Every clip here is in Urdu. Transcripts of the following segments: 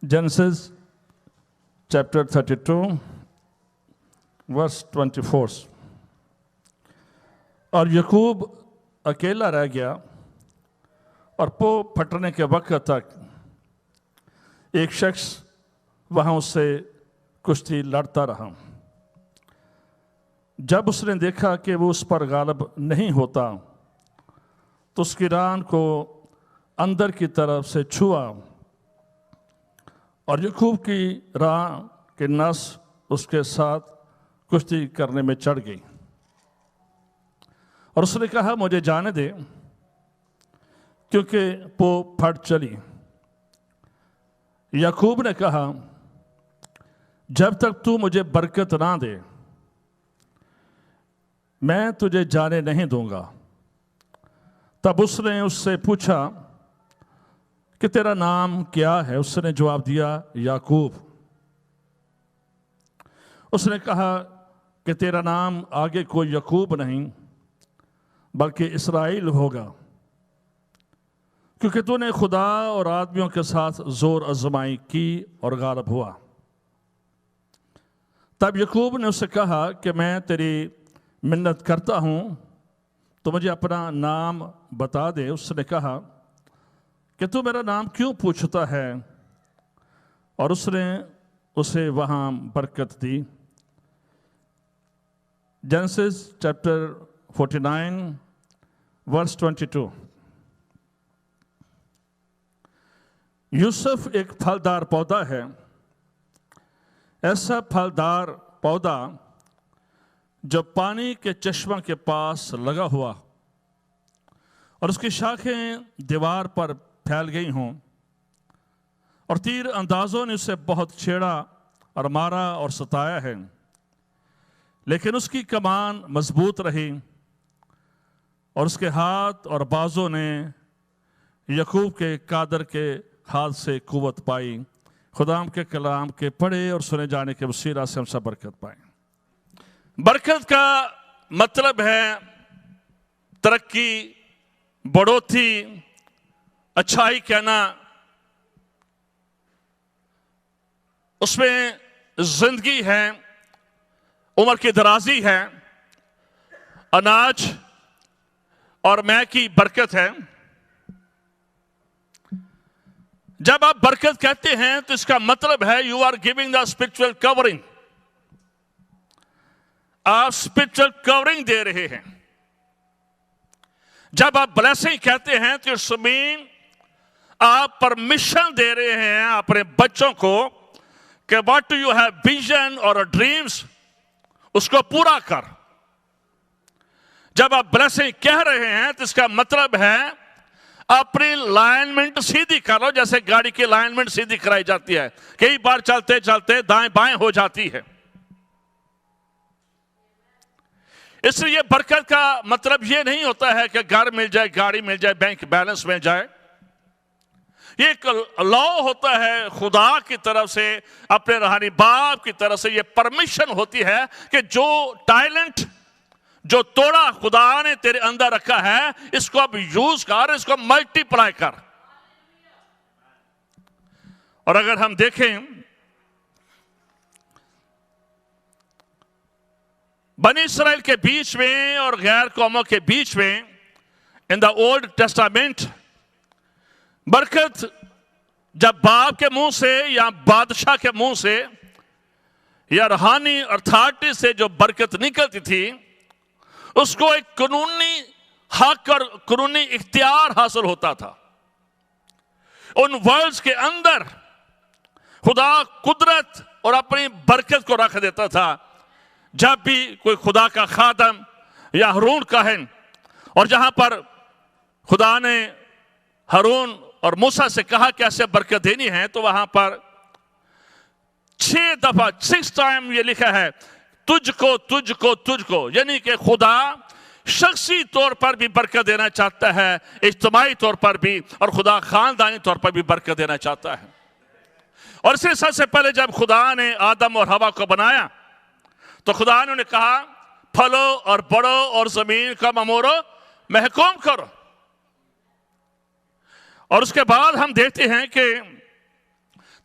Genesis chapter 32 verse 24. اور یعقوب اکیلا رہ گیا اور پو پھٹنے کے وقت تک ایک شخص وہاں اس سے کشتی لڑتا رہا۔ جب اس نے دیکھا کہ وہ اس پر غالب نہیں ہوتا تو اس کی ران کو اندر کی طرف سے چھوا اور یعقوب کی ران کے نس اس کے ساتھ کشتی کرنے میں چڑھ گئی، اور اس نے کہا مجھے جانے دے کیونکہ پو پھٹ چلی۔ یعقوب نے کہا جب تک تو مجھے برکت نہ دے میں تجھے جانے نہیں دوں گا۔ تب اس نے اس سے پوچھا کہ تیرا نام کیا ہے؟ اس نے جواب دیا یعقوب۔ اس نے کہا کہ تیرا نام آگے کوئی یعقوب نہیں بلکہ اسرائیل ہوگا، کیونکہ تو نے خدا اور آدمیوں کے ساتھ زور آزمائی کی اور غالب ہوا۔ تب یعقوب نے اس سے کہا کہ میں تیری منت کرتا ہوں تو مجھے اپنا نام بتا دے۔ اس نے کہا کہ تو میرا نام کیوں پوچھتا ہے؟ اور اس نے اسے وہاں برکت دی۔ جینیسس چیپٹر 49 ورس 22۔ یوسف ایک پھلدار پودا ہے، ایسا پھلدار پودا جو پانی کے چشمہ کے پاس لگا ہوا اور اس کی شاخیں دیوار پر پھیل گئی ہوں، اور تیر اندازوں نے اسے بہت چھیڑا اور مارا اور ستایا ہے، لیکن اس کی کمان مضبوط رہی اور اس کے ہاتھ اور بازوں نے یعقوب کے قادر کے ہاتھ سے قوت پائی۔ خدام کے کلام کے پڑھے اور سنے جانے کے وسیلہ سے ہم سب برکت پائیں۔ برکت کا مطلب ہے ترقی، بڑھوتری، اچھائی کہنا، اس میں زندگی ہے، عمر کی درازی ہے، اناج اور مے کی برکت ہے۔ جب آپ برکت کہتے ہیں تو اس کا مطلب ہے you are giving the spiritual covering, آپ اسپرچل کورنگ دے رہے ہیں۔ جب آپ بلیسنگ کہتے ہیں تو اٹس مین آپ پرمیشن دے رہے ہیں اپنے بچوں کو کہ واٹ یو ہیو ویژن اور ڈریمز اس کو پورا کر۔ جب آپ بلیسنگ کہہ رہے ہیں تو اس کا مطلب ہے اپنی لائنمنٹ سیدھی کرو، جیسے گاڑی کی لائنمنٹ سیدھی کرائی جاتی ہے، کئی بار چلتے چلتے دائیں بائیں ہو جاتی ہے۔ اس لیے برکت کا مطلب یہ نہیں ہوتا ہے کہ گھر مل جائے، گاڑی مل جائے، بینک بیلنس مل جائے۔ یہ ایک لا ہوتا ہے خدا کی طرف سے، اپنے روحانی باپ کی طرف سے یہ پرمیشن ہوتی ہے کہ جو ٹیلنٹ، جو توڑا خدا نے تیرے اندر رکھا ہے اس کو اب یوز کر، اس کو ملٹی پلائی کر۔ اور اگر ہم دیکھیں بنی اسرائیل کے بیچ میں اور غیر قوموں کے بیچ میں ان دا اولڈ ٹیسٹامنٹ، برکت جب باپ کے منہ سے یا بادشاہ کے منہ سے یا روحانی اتھارٹی سے جو برکت نکلتی تھی اس کو ایک قانونی حق اور قانونی اختیار حاصل ہوتا تھا۔ ان ورڈز کے اندر خدا قدرت اور اپنی برکت کو رکھ دیتا تھا۔ جب بھی کوئی خدا کا خادم یا ہارون کاہن، اور جہاں پر خدا نے ہارون اور موسیٰ سے کہا کہ ایسے برکت دینی ہے، تو وہاں پر 6 دفعہ 6 ٹائم یہ لکھا ہے تجھ کو تجھ کو تجھ کو، یعنی کہ خدا شخصی طور پر بھی برکت دینا چاہتا ہے، اجتماعی طور پر بھی، اور خدا خاندانی طور پر بھی برکت دینا چاہتا ہے۔ اور اس لیے سب سے پہلے جب خدا نے آدم اور حوا کو بنایا تو خدا نے انہیں کہا پھلو اور بڑھو اور زمین کا ممورو محکوم کرو۔ اور اس کے بعد ہم دیکھتے ہیں کہ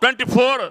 24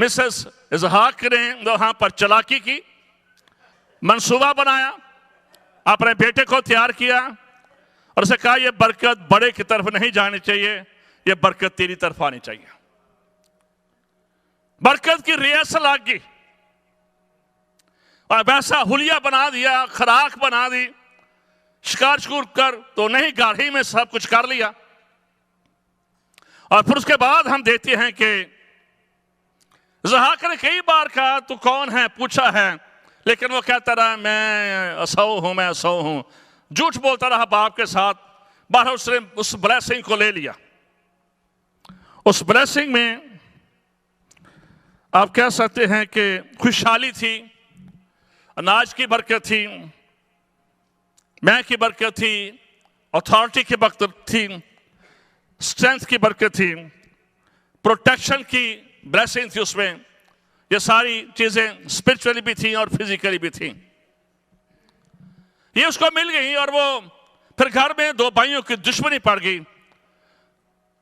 مسز اسحاق نے وہاں پر چلاکی کی، منصوبہ بنایا، اپنے بیٹے کو تیار کیا اور اسے کہا یہ برکت بڑے کی طرف نہیں جانی چاہیے، یہ برکت تیری طرف آنی چاہیے۔ برکت کی ریاست لگ گئی اور ویسا حلیہ بنا دیا، خوراک بنا دی، شکار شکور کر تو نہیں، گاڑی میں سب کچھ کر لیا۔ اور پھر اس کے بعد ہم دیکھتے ہیں کہ اسحاق نے کئی بار کہا تو کون ہے، پوچھا ہے، لیکن وہ کہتا رہا میں اسو ہوں، میں اسو ہوں، جھوٹ بولتا رہا باپ کے ساتھ۔ بہرحال اس نے اس بلیسنگ کو لے لیا۔ اس بلیسنگ میں آپ کہہ سکتے ہیں کہ خوشحالی تھی، اناج کی برکت تھی، میں کی برکت تھی، اتھارٹی کی برکت تھی، اسٹرینتھ کی برکت تھی، پروٹیکشن کی بلیسنگ تھی اس میں۔ یہ ساری چیزیں اسپرچولی بھی تھیں اور فزیکلی بھی تھیں، یہ اس کو مل گئی۔ اور وہ پھر گھر میں دو بھائیوں کی دشمنی پڑ گئی۔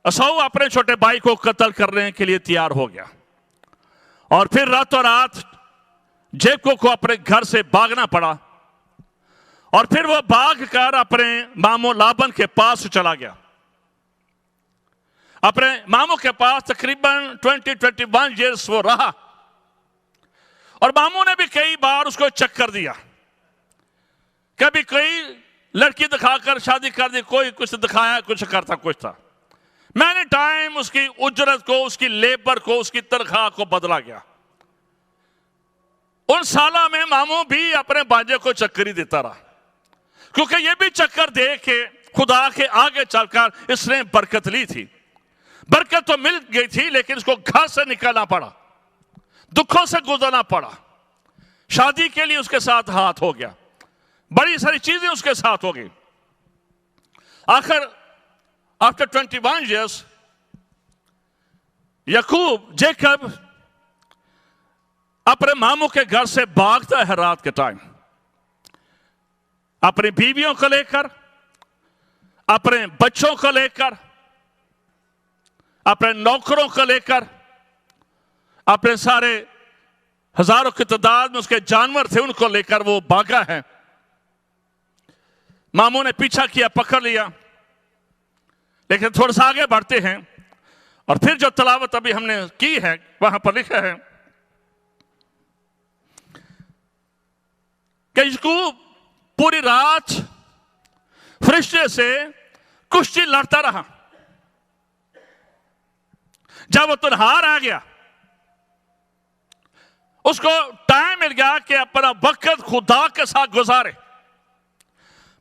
اسو اپنے چھوٹے بھائی کو قتل کرنے کے لیے تیار ہو گیا، اور پھر راتوں رات جیکب کو اپنے گھر سے بھاگنا پڑا، اور پھر وہ بھاگ کر اپنے ماموں لابن کے پاس چلا گیا۔ اپنے ماموں کے پاس تقریباً 21 ایئرس وہ رہا، اور ماموں نے بھی کئی بار اس کو چکر دیا، کبھی کوئی لڑکی دکھا کر شادی کر دی، کوئی کچھ دکھایا، کچھ کرتا کچھ تھا۔ میں نے ٹائم اس کی اجرت کو، اس کی لیبر کو، اس کی تنخواہ کو بدلا گیا۔ ان سالوں میں ماموں بھی اپنے بانجے کو چکر ہی دیتا رہا، کیونکہ یہ بھی چکر دے کے خدا کے آگے چل کر اس نے برکت لی تھی۔ برکت تو مل گئی تھی، لیکن اس کو گھر سے نکلنا پڑا، دکھوں سے گزرنا پڑا، شادی کے لیے اس کے ساتھ ہاتھ ہو گیا، بڑی ساری چیزیں اس کے ساتھ ہو گئی۔ آخر after 21 years یعقوب جیکب اپنے ماموں کے گھر سے بھاگتا ہے رات کے ٹائم، اپنی بیویوں کو لے کر، اپنے بچوں کو لے کر، اپنے نوکروں کو لے کر، اپنے سارے ہزاروں کی تعداد میں اس کے جانور تھے ان کو لے کر وہ بھاگا ہے۔ ماموں نے پیچھا کیا، پکڑ لیا، لیکن تھوڑا سا آگے بڑھتے ہیں، اور پھر جو تلاوت ابھی ہم نے کی ہے وہاں پر لکھا ہے کہ یعقوب پوری رات فرشتے سے کشتی لڑتا رہا۔ جب وہ تنہا رہ گیا، اس کو ٹائم مل گیا کہ اپنا وقت خدا کے ساتھ گزارے۔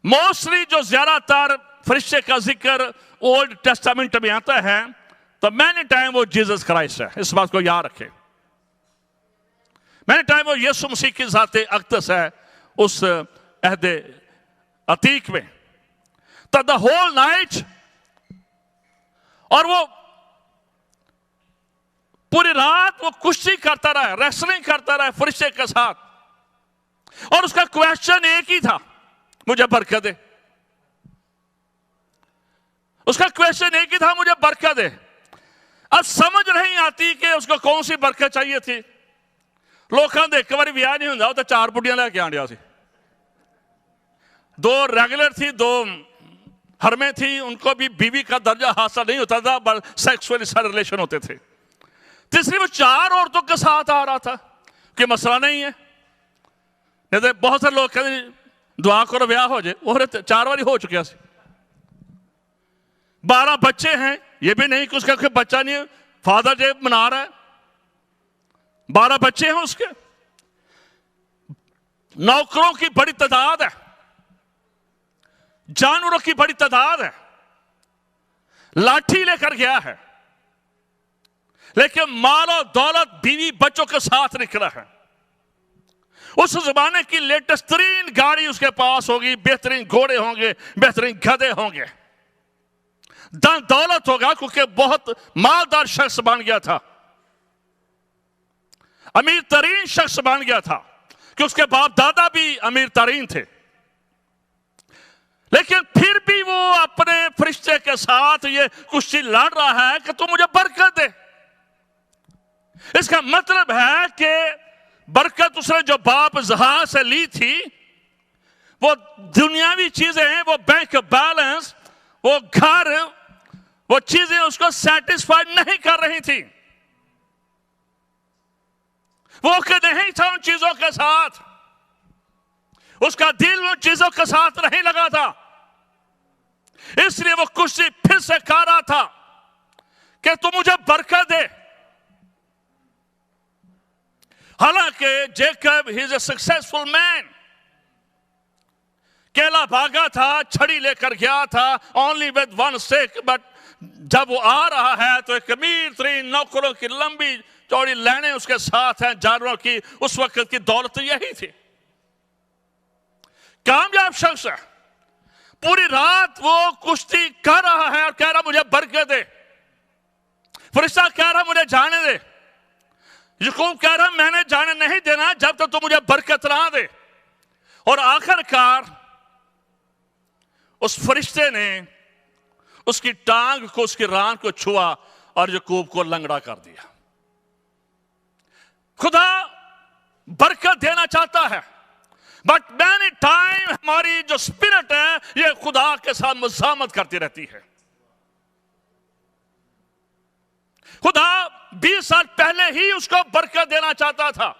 موسٹلی جو زیادہ تر فرشتے کا ذکر اولڈ ٹیسٹامنٹ میں آتا ہے تو مینی ٹائم وہ جیزس کرائسٹ ہے، اس بات کو یاد رکھیں۔ مینی ٹائم وہ یسوع مسیح کی ذات اقدس ہے اس عہد عتیق میں۔ تو دا ہول نائٹ، اور وہ پوری رات وہ کشتی کرتا رہا، ریسلنگ کرتا رہا فرشتے کے ساتھ، اور اس کا کویسچن ایک ہی تھا، مجھے برکت دے۔ اس کا کویسچن ایک ہی تھا، مجھے برکت دے۔ اب سمجھ نہیں آتی کہ اس کو کون سی برکت چاہیے تھی۔ لوگ ایک بار بیاہ نہیں ہوں تو 4 بڑھیاں لے کے آنڈیا سی، 2 ریگولر تھی، 2 حرمیں تھی، ان کو بھی بیوی کا درجہ حاصل نہیں ہوتا تھا، بس سیکسولی سارے ریلیشن ہوتے تھے۔ تیسری وہ 4 عورتوں کے ساتھ آ رہا تھا، کہ مسئلہ نہیں ہے۔ نہیں تو بہت سے لوگ کہتے ہیں دعا کرو بیاہ ہو جائے، وہ 4 بار ہو چکیا سی۔ 12 بچے ہیں، یہ بھی نہیں کہ اس کا کوئی بچہ نہیں ہے، فادر ڈے منا رہا ہے، 12 بچے ہیں اس کے، نوکروں کی بڑی تعداد ہے، جانوروں کی بڑی تعداد ہے، لاٹھی لے کر گیا ہے، لیکن مال و دولت بیوی بچوں کے ساتھ نکلا ہے۔ اس زمانے کی لیٹسٹ ترین گاڑی اس کے پاس ہوگی، بہترین گھوڑے ہوں گے، بہترین گدھے ہوں گے، دن دولت ہوگا، کیونکہ بہت مالدار شخص بن گیا تھا، امیر ترین شخص بن گیا تھا، کہ اس کے باپ دادا بھی امیر ترین تھے۔ لیکن پھر بھی وہ اپنے فرشتے کے ساتھ یہ کشتی لڑ رہا ہے کہ تو مجھے برکت دے۔ اس کا مطلب ہے کہ برکت اس نے جو باپ زہا سے لی تھی، وہ دنیاوی چیزیں ہیں، وہ بینک بیلنس، وہ گھر، وہ چیزیں اس کو سیٹسفائی نہیں کر رہی تھی. وہ کہ نہیں تھا ان چیزوں کے ساتھ، اس کا دل ان چیزوں کے ساتھ نہیں لگا تھا. اس لیے وہ کشتی پھر سے کہہ رہا تھا کہ تو مجھے برکت دے. حالانکہ Jacob he is a successful مین، کیلا بھاگا تھا، چھڑی لے کر گیا تھا، only with one stick، but جب وہ آ رہا ہے تو ایک امیر ترین نوکروں کی لمبی چوڑی لائنیں اس کے ساتھ ہیں، جانوروں کی. اس وقت کی دولت یہی تھی. کامیاب شخص ہے، پوری رات وہ کشتی کر رہا ہے اور کہہ رہا مجھے برکت دے. فرشتہ کہہ رہا مجھے جانے دے. یعقوب کہہ رہا میں نے جانے نہیں دینا جب تک تو مجھے برکت نہ دے. اور آخر کار اس فرشتے نے اس کی ٹانگ کو، اس کی ران کو چھوا اور یعقوب کو لنگڑا کر دیا. خدا برکت دینا چاہتا ہے، بٹ مینی ٹائم ہماری جو اسپرٹ ہے یہ خدا کے ساتھ مزاحمت کرتی رہتی ہے. خدا 20 سال پہلے ہی اس کو برکت دینا چاہتا تھا.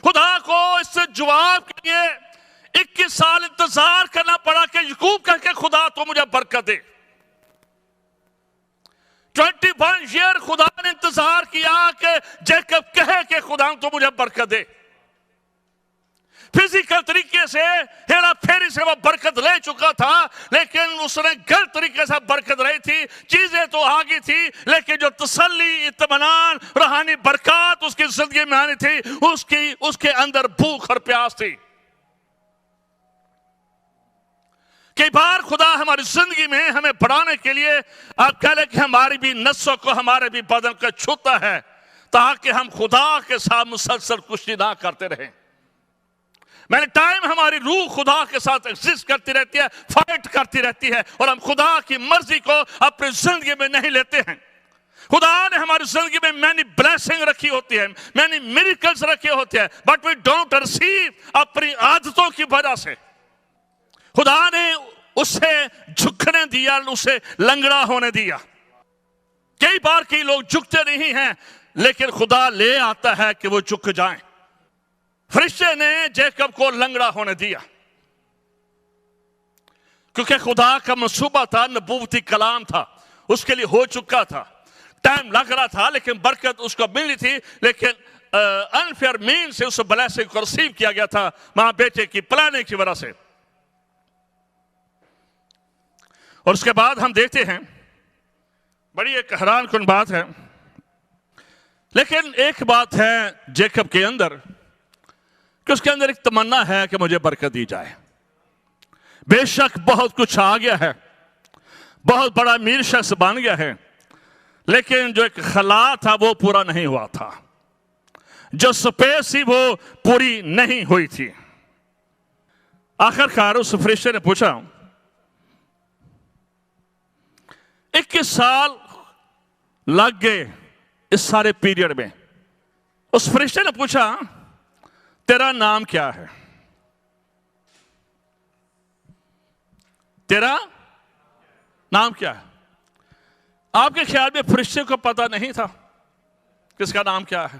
خدا کو اس سے جواب کے لیے 21 سال انتظار کرنا پڑا کہ یعقوب کہہ کے خدا تو مجھے برکت دے. 21 ایئر خدا نے انتظار کیا کہ جیکب کہے کہ خدا تو مجھے برکت دے. فزیکل طریقے سے ہیرا پھیری سے وہ برکت لے چکا تھا، لیکن اس نے غلط طریقے سے برکت رہی تھی. چیزیں تو آگی تھی، لیکن جو تسلی، اطمینان، روحانی برکات اس کی زندگی میں آنی تھی، اس کے اندر بھوک اور پیاس تھی. کئی بار خدا ہماری زندگی میں ہمیں بڑھانے کے لیے آپ کہہ لیں کہ ہماری بھی نسوں کو، ہمارے بھی بدن کو چھوتا ہے تاکہ ہم خدا کے ساتھ مسلسل کشتی نہ کرتے رہیں. مینی ٹائم ہماری روح خدا کے ساتھ ایگزسٹ کرتی رہتی ہے، فائٹ کرتی رہتی ہے، اور ہم خدا کی مرضی کو اپنی زندگی میں نہیں لیتے ہیں. خدا نے ہماری زندگی میں مینی بلیسنگ رکھی ہوتی ہے، مینی میریکلز رکھے ہوتے ہیں، بٹ وی ڈونٹ ریسیو اپنی عادتوں کی وجہ سے. خدا نے اسے جھکنے دیا، اسے لنگڑا ہونے دیا. کئی بار کئی لوگ جھکتے نہیں ہیں، لیکن خدا لے آتا ہے کہ وہ جھک جائیں. فرشتے نے جیکب کو لنگڑا ہونے دیا کیونکہ خدا کا منصوبہ تھا، نبوتی کلام تھا، اس کے لیے ہو چکا تھا. ٹائم لگ رہا تھا لیکن برکت اس کو ملی تھی، لیکن انفیئر مین سے اس بلیسنگ کو ریسیو کیا گیا تھا ماں بیٹے کی پلاننگ کی وجہ سے. اور اس کے بعد ہم دیکھتے ہیں بڑی ایک حیران کن بات ہے، لیکن ایک بات ہے جیکب کے اندر کہ اس کے اندر ایک تمنا ہے کہ مجھے برکت دی جائے. بے شک بہت کچھ آ گیا ہے، بہت بڑا امیر شخص بن گیا ہے، لیکن جو ایک خلا تھا وہ پورا نہیں ہوا تھا، جو سپیس تھی وہ پوری نہیں ہوئی تھی. آخر کار اس فرشتے نے پوچھا 21 سال لگ گئے اس سارے پیریڈ میں. اس فرشتے نے پوچھا تیرا نام کیا ہے؟ تیرا نام کیا ہے؟ آپ کے خیال میں فرشتے کو پتا نہیں تھا کس کا نام کیا ہے؟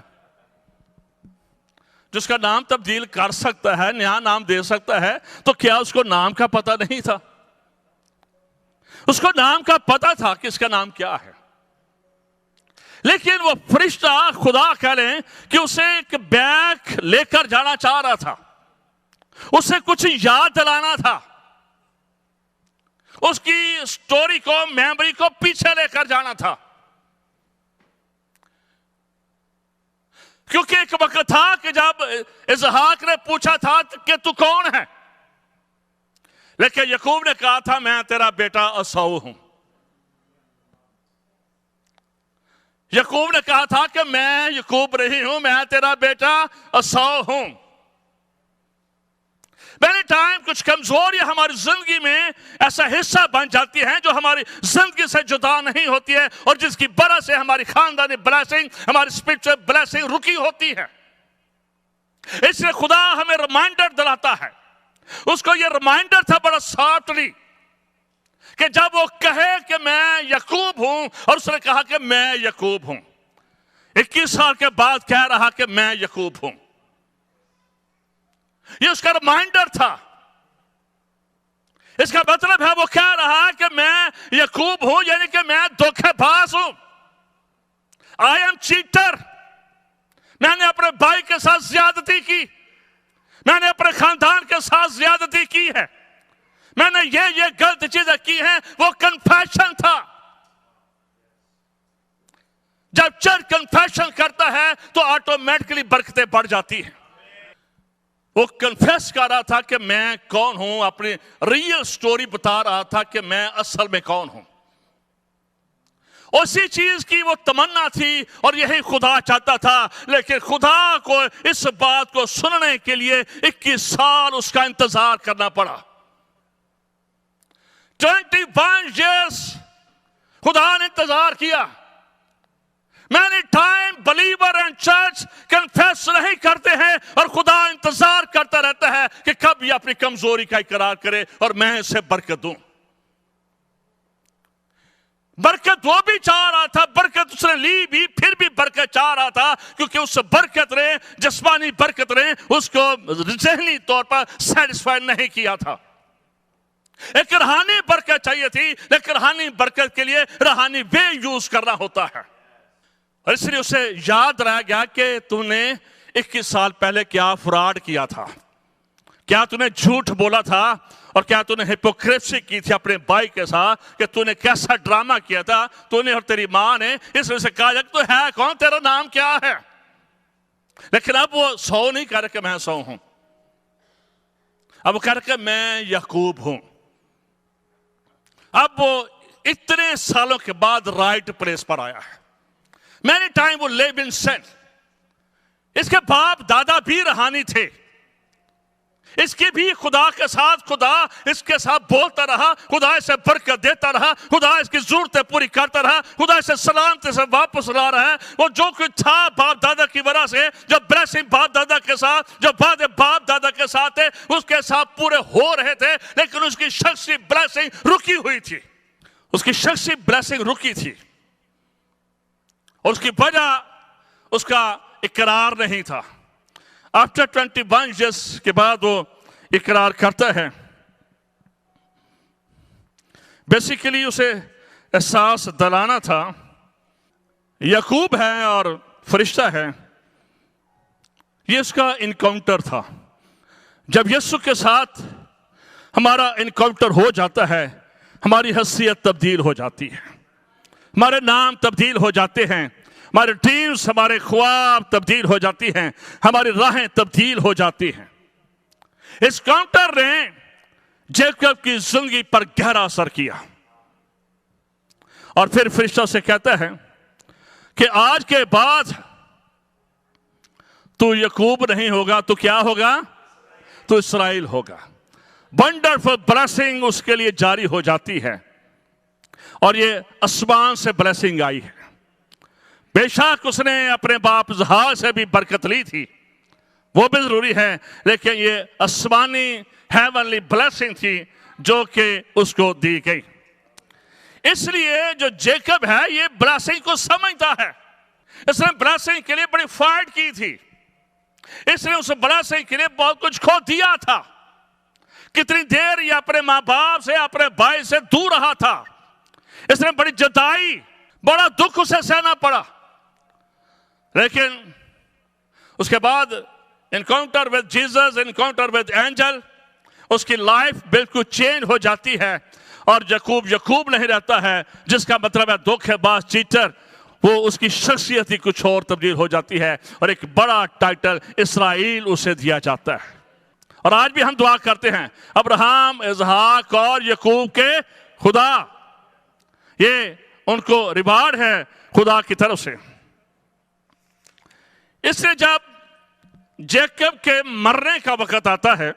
جس کا نام تبدیل کر سکتا ہے، نیا نام دے سکتا ہے، تو کیا اس کو نام کا پتا نہیں تھا؟ اس کو نام کا پتا تھا کہ اس کا نام کیا ہے. لیکن وہ فرشتہ خدا کہہ لیں کہ اسے ایک بیک لے کر جانا چاہ رہا تھا، اسے کچھ یاد دلانا تھا، اس کی سٹوری کو، میموری کو پیچھے لے کر جانا تھا. کیونکہ ایک وقت تھا کہ جب اسحاق نے پوچھا تھا کہ تو کون ہے، لیکن یعقوب نے کہا تھا میں تیرا بیٹا عیسو ہوں. یعقوب نے کہا تھا کہ میں یعقوب نہیں ہوں، میں تیرا بیٹا عیسو ہوں. many time کچھ کمزوریاں ہماری زندگی میں ایسا حصہ بن جاتی ہیں جو ہماری زندگی سے جدا نہیں ہوتی ہے اور جس کی وجہ سے ہماری خاندانی بلیسنگ، ہماری اسپرچل بلیسنگ رکی ہوتی ہے. اس لیے خدا ہمیں ریمائنڈر دلاتا ہے. اس کو یہ ریمائنڈر تھا بڑا سافٹلی کہ جب وہ کہے کہ میں یعقوب ہوں، اور اس نے کہا کہ میں یعقوب ہوں. 21 سال کے بعد کہہ رہا کہ میں یعقوب ہوں. یہ اس کا ریمائنڈر تھا. اس کا مطلب ہے وہ کہہ رہا کہ میں یعقوب ہوں، یعنی کہ میں دھوکے باز ہوں. I am cheater. میں نے اپنے بھائی کے ساتھ زیادتی کی، میں نے اپنے خاندان کے ساتھ زیادتی کی ہے، میں نے یہ غلط چیزیں کی ہیں. وہ کنفیشن تھا. جب چرچ کنفیشن کرتا ہے تو آٹومیٹکلی برکتیں بڑھ جاتی ہیں. وہ کنفیس کر رہا تھا کہ میں کون ہوں، اپنی ریئل سٹوری بتا رہا تھا کہ میں اصل میں کون ہوں. اسی چیز کی وہ تمنا تھی اور یہی خدا چاہتا تھا. لیکن خدا کو اس بات کو سننے کے لیے 21 سال اس کا انتظار کرنا پڑا. 21 years خدا نے انتظار کیا. Many time believer and church confess نہیں کرتے ہیں اور خدا انتظار کرتا رہتا ہے کہ کب یہ اپنی کمزوری کا اقرار کرے اور میں اسے برکت دوں. برکت وہ بھی چاہ رہا تھا، برکت اس نے لی بھی، پھر بھی برکت چاہ رہا تھا کیونکہ اس برکت نے، جسمانی برکت نے اس کو ذہنی طور پر سیٹسفائی نہیں کیا تھا. ایک روحانی برکت چاہیے تھی، لیکن روحانی برکت کے لیے روحانی وے یوز کرنا ہوتا ہے. اور اس لیے اسے یاد رہ گیا کہ تو نے 21 سال پہلے کیا فراڈ کیا تھا، کیا تو نے جھوٹ بولا تھا، اور کیا تو نے ہپوکریسی کی تھی اپنے بھائی کے ساتھ، کہ تو نے کیسا ڈرامہ کیا تھا تو نے اور تیری ماں نے. اس وجہ سے کہا جائے تو ہے کون، تیرا نام کیا ہے. لیکن اب وہ سو نہیں کہہ رہا کہ میں سو ہوں، اب وہ کہہ رہا کہ میں یعقوب ہوں. اب وہ اتنے سالوں کے بعد رائٹ پلیس پر آیا ہے. Many time وہ live in sin. اس کے باپ دادا بھی روحانی تھے، اس کی بھی خدا کے ساتھ، خدا اس کے ساتھ بولتا رہا، خدا اسے برکت دیتا رہا، خدا اس کی ضرورتیں پوری کرتا رہا، خدا اسے سلامتی سے واپس لا رہا ہے. وہ جو کچھ تھا باپ دادا کی وجہ سے، جو بلیسنگ باپ دادا کے ساتھ، جو وعدے باپ دادا کے ساتھ تھے، اس کے ساتھ پورے ہو رہے تھے. لیکن اس کی شخصی بلیسنگ رکی ہوئی تھی، اس کی شخصی بلیسنگ رکی تھی. اور اس کی وجہ اس کا اقرار نہیں تھا. آفٹر 21 years کے بعد وہ اقرار کرتا ہے. بیسیکلی اسے احساس دلانا تھا یعقوب ہے اور فرشتہ ہے. یہ اس کا انکاؤنٹر تھا. جب یسوع کے ساتھ ہمارا انکاؤنٹر ہو جاتا ہے، ہماری حیثیت تبدیل ہو جاتی ہے، ہمارے نام تبدیل ہو جاتے ہیں، ہمارے ڈریمز، ہمارے خواب تبدیل ہو جاتی ہیں، ہماری راہیں تبدیل ہو جاتی ہیں. اس کاؤنٹر نے جیکب کی زندگی پر گہرا اثر کیا. اور پھر فرشتہ سے کہتا ہے کہ آج کے بعد تو یعقوب نہیں ہوگا، تو کیا ہوگا؟ تو اسرائیل ہوگا. ونڈرفل بلیسنگ اس کے لیے جاری ہو جاتی ہے. اور یہ آسمان سے بلیسنگ آئی ہے. بے شک اس نے اپنے باپ زحاق سے بھی برکت لی تھی، وہ بھی ضروری ہے، لیکن یہ آسمانی ہیونلی بلیسنگ تھی جو کہ اس کو دی گئی. اس لیے جو جیکب ہے یہ بلیسنگ کو سمجھتا ہے. اس نے بلیسنگ کے لیے بڑی فائٹ کی تھی. اس نے اس بلیسنگ کے لیے بہت کچھ کھو دیا تھا. کتنی دیر یہ اپنے ماں باپ سے، اپنے بھائی سے دور رہا تھا. اس نے بڑی جدائی، بڑا دکھ اسے سہنا پڑا. لیکن اس کے بعد encounter with Jesus, encounter with angel, اس کی لائف بالکل چینج ہو جاتی ہے. اور یعقوب نہیں رہتا ہے، جس کا مطلب ہے دھوکے باز، چیٹر. وہ اس کی شخصیت ہی کچھ اور تبدیل ہو جاتی ہے اور ایک بڑا ٹائٹل اسرائیل اسے دیا جاتا ہے. اور آج بھی ہم دعا کرتے ہیں ابراہیم، اسحاق اور یعقوب کے خدا. یہ ان کو ریوارڈ ہے خدا کی طرف سے. اس لیے جب جیکب کے مرنے کا وقت آتا ہے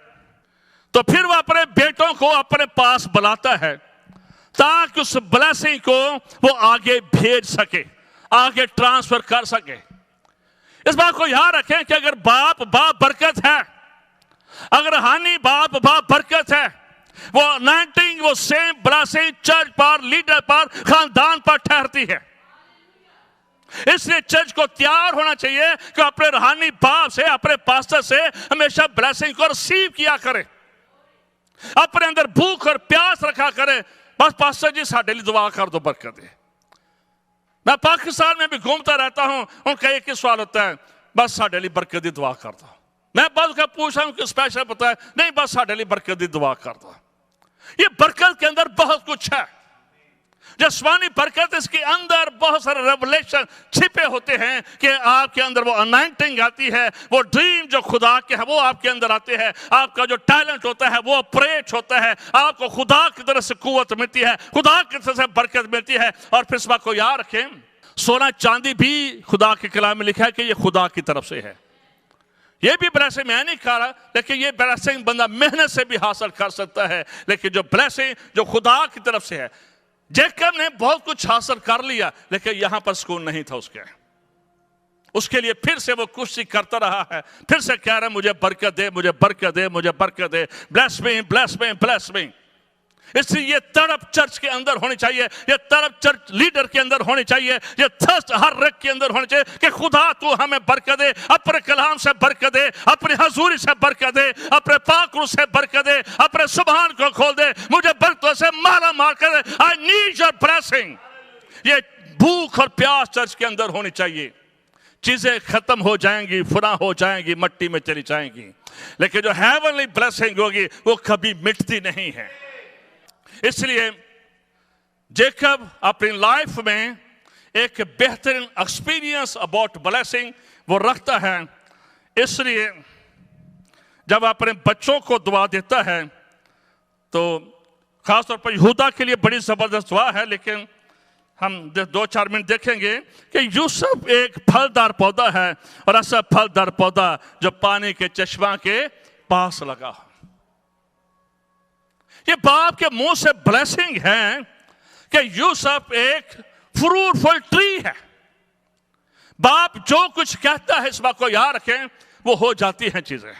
تو پھر وہ اپنے بیٹوں کو اپنے پاس بلاتا ہے تاکہ اس بلیسنگ کو وہ آگے بھیج سکے، آگے ٹرانسفر کر سکے۔ اس بات کو یاد رکھیں کہ اگر باپ برکت ہے، اگر روحانی باپ برکت ہے، وہ انائنٹنگ، وہ سیم بلیسنگ چرچ پر، لیڈر پر، خاندان پر ٹھہرتی ہے۔ اس لیے چرچ کو تیار ہونا چاہیے کہ اپنے روحانی باپ سے، اپنے پاسٹر سے ہمیشہ بلیسنگ کو ریسیو کیا کرے، اپنے اندر بھوک اور پیاس رکھا کرے۔ بس پاسٹر جی ساڈے لیے دعا کر دو، برکت دے۔ میں پاکستان میں بھی گھومتا رہتا ہوں، ان کا ایک ہی سوال ہوتا ہے، بس ساڈے لیے برکت دی دعا کر دو۔ میں بعض کا پوچھا ہوں کہ اسپیشل پتا ہے، نہیں بس ساڈے لیے برکت دی دعا کر دو۔ یہ برکت کے اندر بہت کچھ ہے۔ جسمانی برکت، اس کے اندر بہت سارے ریولیشن چھپے ہوتے ہیں کہ آپ کے اندر وہ انائنٹنگ آتی ہے، وہ ڈریم جو خدا کے ہے وہ آپ کے اندر آتے ہیں، آپ کا جو ٹیلنٹ ہوتا ہے وہ اپریٹ ہوتا ہے، آپ کو خدا کی طرف سے قوت ملتی ہے، خدا کی طرف سے برکت ملتی ہے۔ اور پھر اس بات کو یاد رکھیں، سونا چاندی بھی خدا کے کلام میں لکھا ہے کہ یہ خدا کی طرف سے ہے۔ یہ بھی بلیسنگ میں نہیں کہا رہا، لیکن یہ بلیسنگ بندہ محنت سے بھی حاصل کر سکتا ہے، لیکن جو بلیسنگ جو خدا کی طرف سے ہے۔ جیکب نے بہت کچھ حاصل کر لیا، لیکن یہاں پر سکون نہیں تھا اس کے لیے پھر سے وہ کوشش کرتا رہا ہے، پھر سے کہہ رہا ہے مجھے برکت دے، مجھے برکت دے، مجھے برکت دے، bless me, bless me, bless me. اس لیے یہ تڑپ چرچ کے اندر ہونی چاہیے، یہ تڑپ چرچ لیڈر کے اندر ہونی چاہیے، یہ تھرسٹ ہر رگ کے اندر ہونی چاہیے کہ خدا تو ہمیں برکت دے، اپنے کلام سے برکت دے، اپنی حضوری سے برکت دے، اپنے پاک روح سے برکت دے، اپنے سبحان کو کھول دے، مجھے برکتوں سے مالا مال کر دے۔ I need your blessing۔ یہ بھوک اور پیاس چرچ کے اندر ہونی چاہیے۔ چیزیں ختم ہو جائیں گی، فنا ہو جائیں گی، مٹی میں چلی جائیں گی، لیکن جو ہیونلی بلیسنگ ہوگی وہ کبھی مٹتی نہیں ہے۔ اس لیے جیکب اپنی لائف میں ایک بہترین ایکسپیرینس اباؤٹ بلیسنگ وہ رکھتا ہے۔ اس لیے جب اپنے بچوں کو دعا دیتا ہے تو خاص طور پر یہودا کے لیے بڑی زبردست دعا ہے، لیکن ہم 2-4 منٹ دیکھیں گے کہ یوسف ایک پھلدار پودا ہے، اور ایسا پھلدار پودا جو پانی کے چشمہ کے پاس لگا۔ یہ باپ کے منہ سے بلیسنگ ہے کہ یوسف ایک فروٹفل ٹری ہے۔ باپ جو کچھ کہتا ہے، اس بات کو یاد رکھیں، وہ ہو جاتی ہیں چیزیں۔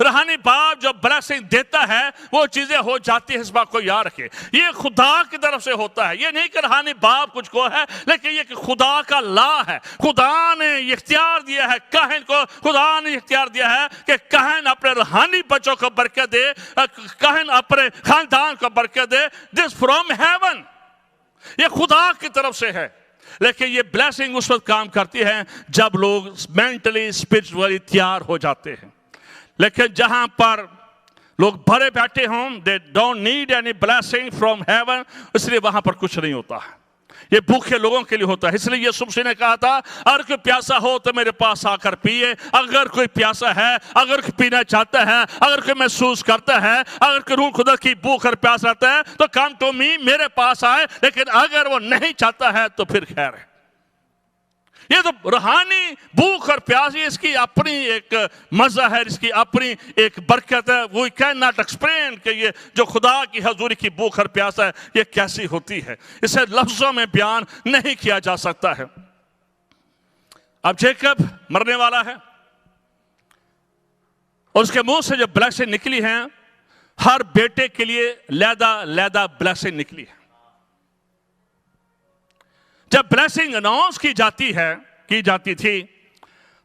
روحانی باپ جو بلیسنگ دیتا ہے وہ چیزیں ہو جاتی ہیں، اس بات کو یاد رکھیں۔ یہ خدا کی طرف سے ہوتا ہے، یہ نہیں کہ روحانی باپ کچھ کو ہے، لیکن یہ کہ خدا کا لا ہے۔ خدا نے اختیار دیا ہے کاہن کو، خدا نے اختیار دیا ہے کہ کاہن اپنے روحانی بچوں کو برکت دے، کاہن اپنے خاندان کو برکت دے۔ دس فرام ہیون، یہ خدا کی طرف سے ہے۔ لیکن یہ بلیسنگ اس وقت کام کرتی ہے جب لوگ مینٹلی اسپرچولی تیار ہو جاتے ہیں۔ لیکن جہاں پر لوگ بھرے بیٹھے ہوں، they don't need any blessing from heaven، اس لیے وہاں پر کچھ نہیں ہوتا ہے۔ یہ بھوکے لوگوں کے لیے ہوتا ہے۔ اس لیے یسوع مسیح نے کہا تھا اگر کوئی پیاسا ہو تو میرے پاس آ کر پیے۔ اگر کوئی پیاسا ہے، اگر کوئی پینا چاہتا ہے، اگر کوئی محسوس کرتا ہے، اگر کوئی روح خدا کی بھوک اور پیاس رہتا ہے تو کم ٹو می، میرے پاس آئے۔ لیکن اگر وہ نہیں چاہتا ہے تو پھر خیر ہے۔ یہ تو روحانی بھوک اور پیاس، اس کی اپنی ایک مزہ ہے، اس کی اپنی ایک برکت ہے۔ وی کین ناٹ ایکسپلین کہ یہ جو خدا کی حضوری کی بھوک اور پیاس ہے یہ کیسی ہوتی ہے، اسے لفظوں میں بیان نہیں کیا جا سکتا ہے۔ اب جیکب مرنے والا ہے اور اس کے منہ سے جو بلیسنگ نکلی ہیں، ہر بیٹے کے لیے لیدہ بلیسنگ نکلی ہے۔ جب بلیسنگ اناؤنس کی جاتی تھی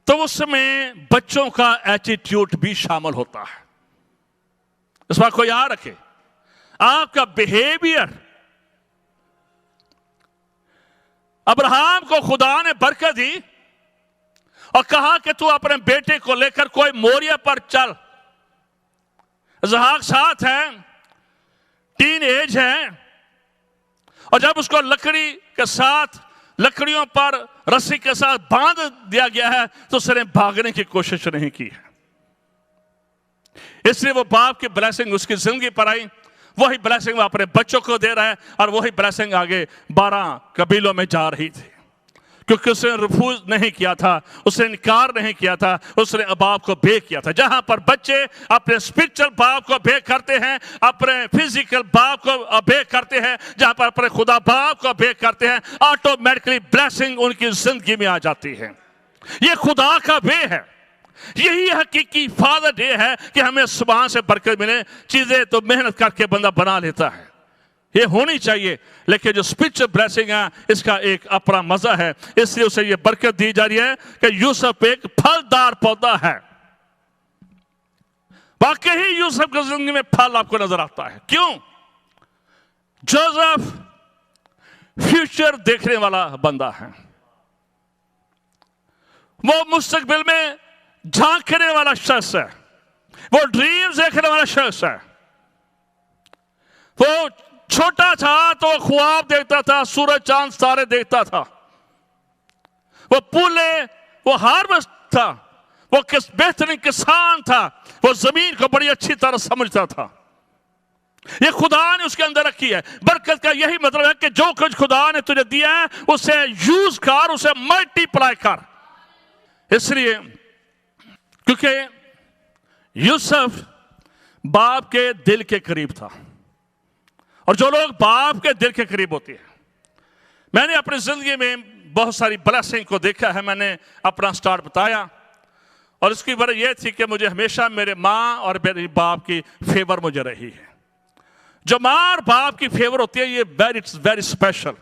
تو اس میں بچوں کا ایٹیٹیوڈ بھی شامل ہوتا ہے۔ اس بات کو یاد رکھیں، آپ کا بیہیویئر۔ ابراہیم کو خدا نے برکت دی اور کہا کہ تو اپنے بیٹے کو لے کر کوئی موریا پر چل۔ اسحاق ساتھ ہے، ٹین ایج ہے، اور جب اس کو لکڑی کے ساتھ، لکڑیوں پر رسی کے ساتھ باندھ دیا گیا ہے تو اس نے بھاگنے کی کوشش نہیں کی ہے۔ اس لیے وہ باپ کی بلیسنگ اس کی زندگی پر آئی، وہی بلیسنگ وہ اپنے بچوں کو دے رہا ہے، اور وہی بلیسنگ آگے 12 قبیلوں میں جا رہی تھی۔ کیونکہ اس نے رفوز نہیں کیا تھا، اس نے انکار نہیں کیا تھا، اس نے باپ کو بے کیا تھا۔ جہاں پر بچے اپنے اسپرچل باپ کو بے کرتے ہیں، اپنے فزیکل باپ کو بے کرتے ہیں، جہاں پر اپنے خدا باپ کو بے کرتے ہیں، آٹومیٹکلی بلیسنگ ان کی زندگی میں آ جاتی ہے۔ یہ خدا کا بے ہے، یہی حقیقی فادر ڈے ہے کہ ہمیں صبح سے برکت ملے۔ چیزیں تو محنت کر کے بندہ بنا لیتا ہے، یہ ہونی چاہیے، لیکن جو اسپرچل بلیسنگ ہے اس کا ایک اپنا مزہ ہے۔ اس لیے اسے یہ برکت دی جا رہی ہے کہ یوسف ایک پھلدار پودا ہے۔ واقعی یوسف کی زندگی میں پھل آپ کو نظر آتا ہے۔ کیوں؟ جوزف فیوچر دیکھنے والا بندہ ہے، وہ مستقبل میں جھانکنے والا شخص ہے، وہ ڈریمز دیکھنے والا شخص ہے۔ وہ چھوٹا تھا تو خواب دیکھتا تھا، سورج چاند ستارے دیکھتا تھا، وہ پولے، وہ ہارویسٹ تھا، وہ بہترین کسان تھا، وہ زمین کو بڑی اچھی طرح سمجھتا تھا۔ یہ خدا نے اس کے اندر رکھی ہے۔ برکت کا یہی مطلب ہے کہ جو کچھ خدا نے تجھے دیا ہے اسے یوز کر، اسے ملٹی پلائی کر۔ اس لیے کیونکہ یوسف باپ کے دل کے قریب تھا، اور جو لوگ باپ کے دل کے قریب ہوتے ہیں، میں نے اپنی زندگی میں بہت ساری بلیسنگ کو دیکھا ہے۔ میں نے اپنا سٹارٹ بتایا، اور اس کی وجہ یہ تھی کہ مجھے ہمیشہ میرے ماں اور میرے باپ کی فیور مجھے رہی ہے۔ جو ماں اور باپ کی فیور ہوتی ہے یہ ویری اسپیشل،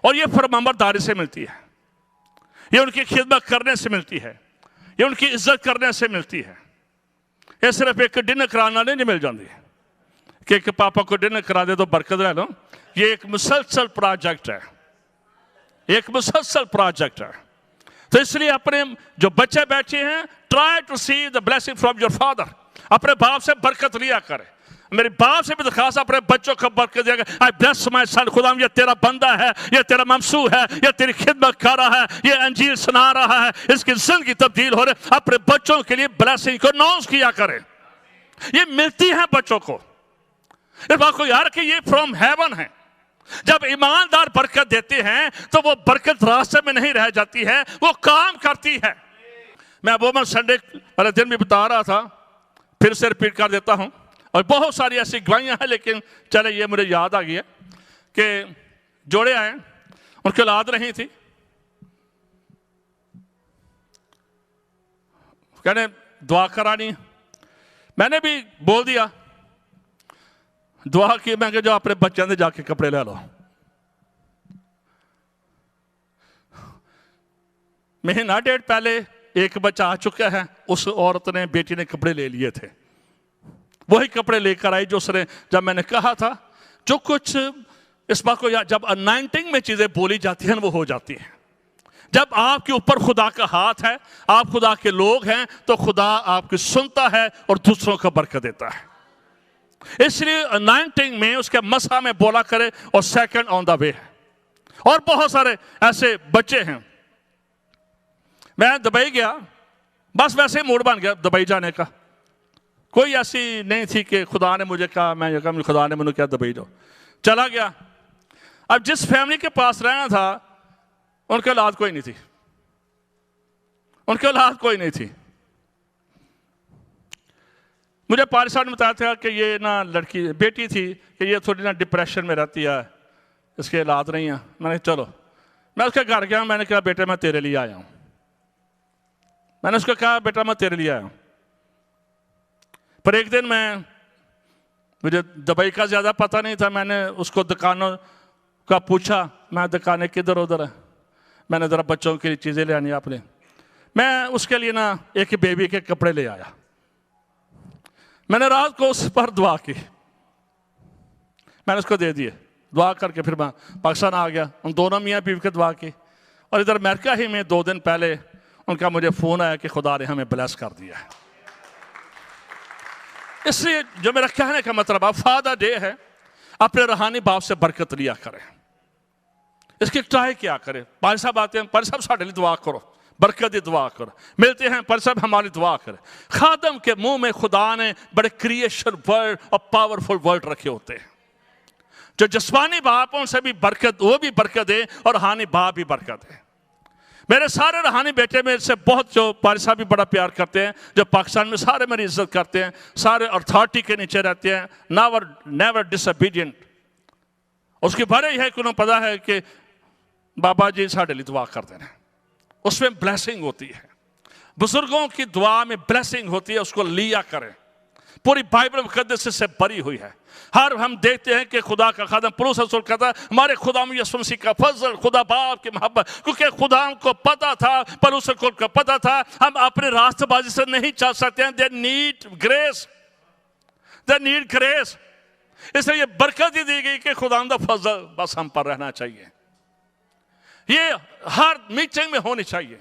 اور یہ فرمانبرداری سے ملتی ہے، یہ ان کی خدمت کرنے سے ملتی ہے، یہ ان کی عزت کرنے سے ملتی ہے۔ یہ صرف ایک ڈنر کرانا نہیں مل جاتی کہ ایک پاپا کو ڈنر کرا دے تو برکت رہ لو۔ یہ ایک مسلسل پروجیکٹ ہے، ایک مسلسل پروجیکٹ ہے۔ تو اس لیے اپنے جو بچے بیٹھے ہیں، try to see the blessing from your father, اپنے باپ سے برکت لیا کرے۔ میرے باپ سے بھی درخواست اپنے بچوں کو برکت دیا کرے۔ I bless my son، خدا یہ تیرا بندہ ہے، یہ تیرا ممسوح ہے، یہ تیری خدمت کر رہا ہے، یہ انجیل سنا رہا ہے، اس کی زندگی تبدیل ہو رہے۔ اپنے بچوں کے لیے بلیسنگ کو اناؤنس کیا کرے، یہ ملتی ہے بچوں کو۔ اس بات کو یاد رکھیں، یہ فرام ہیون ہے۔ جب ایماندار برکت دیتے ہیں تو وہ برکت راستے میں نہیں رہ جاتی ہے، وہ کام کرتی ہے۔ میں عموماً سنڈے والے دن بھی بتا رہا تھا، پھر سے ریپیٹ کر دیتا ہوں، اور بہت ساری ایسی گواہیاں ہیں، لیکن چلے یہ مجھے یاد آ گیا کہ جوڑے آئے، ان کی اولاد نہیں تھی، کہنے دعا کرانی، میں نے بھی بول دیا، دعا کی، میں کہ جو اپنے بچوں نے جا کے کپڑے لے لو۔ مہینہ ڈیڑھ پہلے ایک بچہ آ چکا ہے، اس عورت نے، بیٹی نے کپڑے لے لیے تھے، وہی کپڑے لے کر آئی جو اس نے، جب میں نے کہا تھا جو کچھ اس بات کو، جب انائنٹنگ میں چیزیں بولی جاتی ہیں وہ ہو جاتی ہیں۔ جب آپ کے اوپر خدا کا ہاتھ ہے، آپ خدا کے لوگ ہیں، تو خدا آپ کی سنتا ہے اور دوسروں کو برکت دیتا ہے۔ اس لیے انائنٹنگ میں اس کے مسح میں بولا کرے، اور سیکنڈ آن دا وے ہے۔ اور بہت سارے ایسے بچے ہیں۔ میں دبئی گیا، بس ویسے ہی موڈ بن گیا دبئی جانے کا، کوئی ایسی نہیں تھی کہ خدا نے مجھے کہا، میں یہ کہا خدا نے مجھے کیا دبئی جاؤ، چلا گیا۔ اب جس فیملی کے پاس رہنا تھا ان کی اولاد کوئی نہیں تھی، ان کی اولاد کوئی نہیں تھی۔ مجھے پارس صاحب نے بتایا تھا کہ یہ نا لڑکی بیٹی تھی کہ یہ تھوڑی نا ڈپریشن میں رہتی ہے، اس کے اولاد نہیں ہیں۔ میں نے چلو، میں اس کے گھر گیا، میں نے کہا بیٹے میں تیرے لیے آیا ہوں، میں نے اس کو کہا بیٹا میں تیرے لیے آیا ہوں۔ پر ایک دن مجھے دبئی کا زیادہ پتہ نہیں تھا، میں نے اس کو دکانوں کا پوچھا، میں دکانیں کدھر ادھر ہیں، میں نے ذرا بچوں کی چیزیں لے آنی آپ نے، میں اس کے لیے نا ایک بیبی کے کپڑے لے آیا۔ میں نے رات کو اس پر دعا کی، میں نے اس کو دے دیے، دعا کر کے پھر میں پاکستان آ گیا۔ ان دونوں میاں بیوی کی دعا کی، اور ادھر امریکہ ہی میں 2 دن پہلے ان کا مجھے فون آیا کہ خدا نے ہمیں بلیس کر دیا ہے۔ اس لیے جو میرا کہنے کا مطلب ہے، فادر ڈے ہے، اپنے روحانی باپ سے برکت لیا کریں، اس کی ٹرائی کیا کریں۔ پال صاحب آتے ہیں، پال صاحب ساڑھے لیے دعا کرو، برکت دی دعا کرو، ملتے ہیں پال صاحب ہماری دعا کریں۔ خادم کے منہ میں خدا نے بڑے کریشن ورڈ اور پاورفل ورڈ رکھے ہوتے ہیں۔ جو جسمانی باپ ان سے بھی برکت، وہ بھی برکت دے، اور روحانی باپ بھی برکت دے۔ میرے سارے روحانی بیٹے میرے سے بہت جو پاری صاحب بھی بڑا پیار کرتے ہیں, جو پاکستان میں سارے میری عزت کرتے ہیں, سارے اتھارٹی کے نیچے رہتے ہیں, نیور ڈس اوبیڈینٹ. اس کی بڑے یہ ہے کہ انہوں نے پتا ہے کہ بابا جی ساڑھے لیے دعا کر دینا, اس میں بلیسنگ ہوتی ہے. بزرگوں کی دعا میں بلیسنگ ہوتی ہے, اس کو لیا کریں. پوری بائبل مقدس سے بری ہوئی ہے. ہم دیکھتے ہیں کہ خدا کا خادم پولس رسول کہتا ہے ہمارے خدا یسوع مسیح کا فضل, خدا باپ کی محبت, کیونکہ خدا کو پتا تھا, پولس رسول کو پتا تھا ہم اپنے راستہ بازی سے نہیں چل سکتے ہیں. they need grace. اس لیے یہ برکت ہی دی گئی کہ خدا کا فضل بس ہم پر رہنا چاہیے. یہ ہر میٹنگ میں ہونی چاہیے.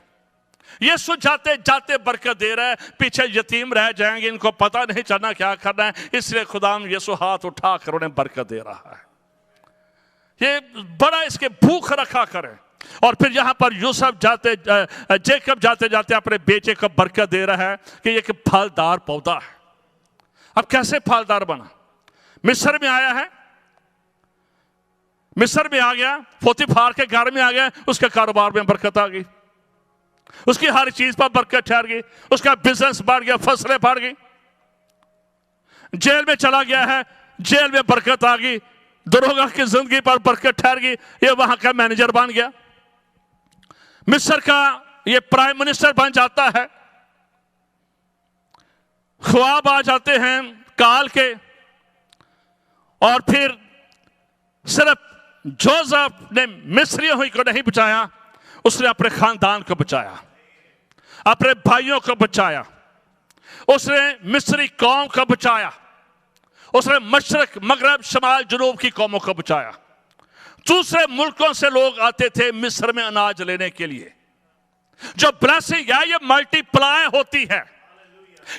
یسوع جاتے جاتے برکت دے رہا ہے, پیچھے یتیم رہ جائیں گے, ان کو پتہ نہیں چلنا کیا کرنا ہے, اس لیے خدا یسوع ہاتھ اٹھا کر انہیں برکت دے رہا ہے. یہ بڑا اس کے بھوک رکھا کریں. اور پھر یہاں پر یوسف جیکب جاتے جاتے اپنے بیٹے کو برکت دے رہا ہے کہ یہ کہ پھلدار پودا ہے. اب کیسے پھلدار بنا؟ مصر میں آیا ہے, مصر میں آ گیا, پوتیفار کے گھر میں آ گیا, اس کے کاروبار میں برکت آ گئی, اس کی ہر چیز پر برکت ٹھہر گئی, اس کا بزنس بڑھ گیا, فصلیں بڑھ گئی. جیل میں چلا گیا ہے, جیل میں برکت آ گئی, دروگا کی زندگی پر برکت ٹھہر گئی, یہ وہاں کا مینیجر بن گیا, مصر کا یہ پرائم منسٹر بن جاتا ہے. خواب آ جاتے ہیں کال کے, اور پھر صرف جوزف نے مصریوں کو نہیں بچایا, اس نے اپنے خاندان کو بچایا, اپنے بھائیوں کو بچایا, اس نے مصری قوم کو بچایا, اس نے مشرق مغرب شمال جنوب کی قوموں کو بچایا. دوسرے ملکوں سے لوگ آتے تھے مصر میں اناج لینے کے لیے. جو بلیسنگ ہے یہ ملٹی پلائی ہوتی ہے.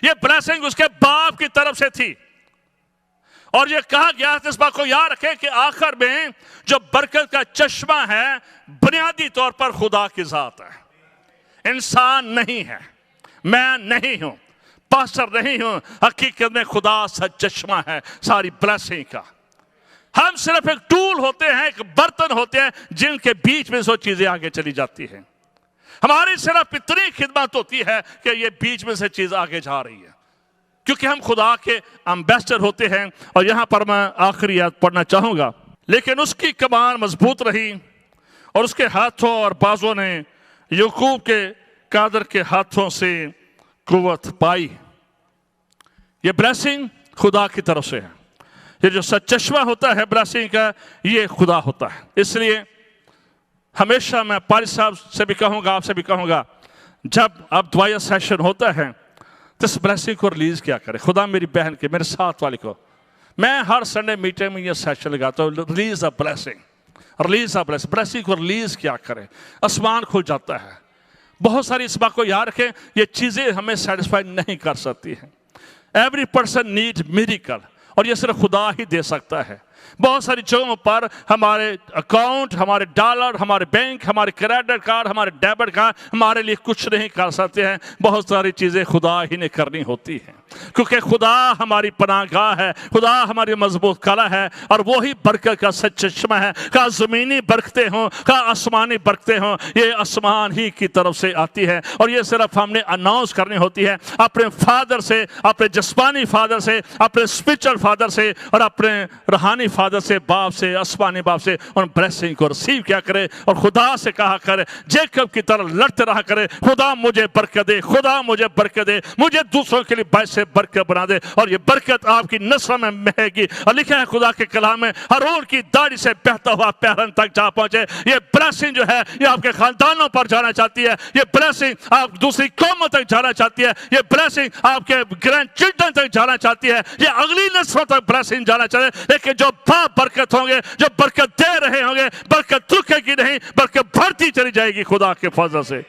یہ بلیسنگ اس کے باپ کی طرف سے تھی, اور یہ کہا گیا اس بات کو یاد رکھیں کہ آخر میں جو برکت کا چشمہ ہے بنیادی طور پر خدا کی ذات ہے, انسان نہیں ہے. میں نہیں ہوں, پاسٹر نہیں ہوں, حقیقت میں خدا سچ چشمہ ہے ساری بلیسنگ کا. ہم صرف ایک ٹول ہوتے ہیں, ایک برتن ہوتے ہیں جن کے بیچ میں سو چیزیں آگے چلی جاتی ہیں. ہماری صرف اتنی خدمت ہوتی ہے کہ یہ بیچ میں سے چیز آگے جا رہی ہے, کیونکہ ہم خدا کے امبیسڈر ہوتے ہیں. اور یہاں پر میں آخری آیت پڑھنا چاہوں گا. لیکن اس کی کمان مضبوط رہی, اور اس کے ہاتھوں اور بازوں نے یعقوب کے قادر کے ہاتھوں سے قوت پائی. یہ بلیسنگ خدا کی طرف سے ہے. یہ جو سچ چشمہ ہوتا ہے بلیسنگ کا, یہ خدا ہوتا ہے. اس لیے ہمیشہ میں پاری صاحب سے بھی کہوں گا, آپ سے بھی کہوں گا, جب اب دعائیہ سیشن ہوتا ہے تو اس بلیسنگ کو ریلیز کیا کرے. خدا میری بہن کے, میرے ساتھ والے کو, میں ہر سنڈے میٹنگ میں یہ سیشن لگاتا ہوں, release a blessing, release a blessing. Blessing کو ریلیز کیا کرے, آسمان کھل جاتا ہے. بہت ساری اس بات کو یاد رکھیں, یہ چیزیں ہمیں سیٹسفائی نہیں کر سکتی ہیں. ایوری پرسن نیڈ میریکل, اور یہ صرف خدا ہی دے سکتا ہے. بہت ساری جگہوں پر ہمارے اکاؤنٹ, ہمارے ڈالر, ہمارے بینک, ہمارے کریڈٹ کارڈ, ہمارے ڈیبٹ کارڈ ہمارے لیے کچھ نہیں کر سکتے ہیں. بہت ساری چیزیں خدا ہی نے کرنی ہوتی ہیں, کیونکہ خدا ہماری پناہ گاہ ہے, خدا ہماری مضبوط کلا ہے, اور وہی برکت کا سچ چشمہ ہے. کہ زمینی برکتیں ہوں, کہ آسمانی برکتیں ہوں, یہ آسمان ہی کی طرف سے آتی ہے. اور یہ صرف ہم نے اناؤنس کرنی ہوتی ہے اپنے فادر سے, اپنے جسمانی فادر سے, اپنے اسپرچل فادر سے, اور اپنے روحانی فادر سے, باپ سے, آسمانی باپ سے. ان بلیسنگ کو ریسیو کیا کرے, اور خدا سے کہا کرے, جیکب کی طرح لڑتے رہا کرے, خدا مجھے برکت دے, خدا مجھے برکت دے, مجھے دوسروں کے لیے باعث برکت بنا دے. اور یہ برکت آپ کی نسل میں مہے گی. اور لکھا ہے خدا کے کلام میں, ہارون کی داڑھی سے بہتا ہوا پیرن تک جا پہنچے. یہ بلیسنگ جو ہے یہ آپ کے خاندانوں پر جانا چاہتی ہے. یہ بلیسنگ آپ دوسری قوموں تک جانا چاہتی ہے. یہ بلیسنگ آپ کے گرینڈ چلڈرن تک جانا چاہتی ہے. یہ اگلی نسلوں تک بلیسنگ جانا چاہتے ہیں. لیکن جو باپ برکت ہوں گے, جو برکت دے رہے ہوں گے, برکت رکے گی نہیں بلکہ بڑھتی چلی جائے گی خدا کے فضل سے.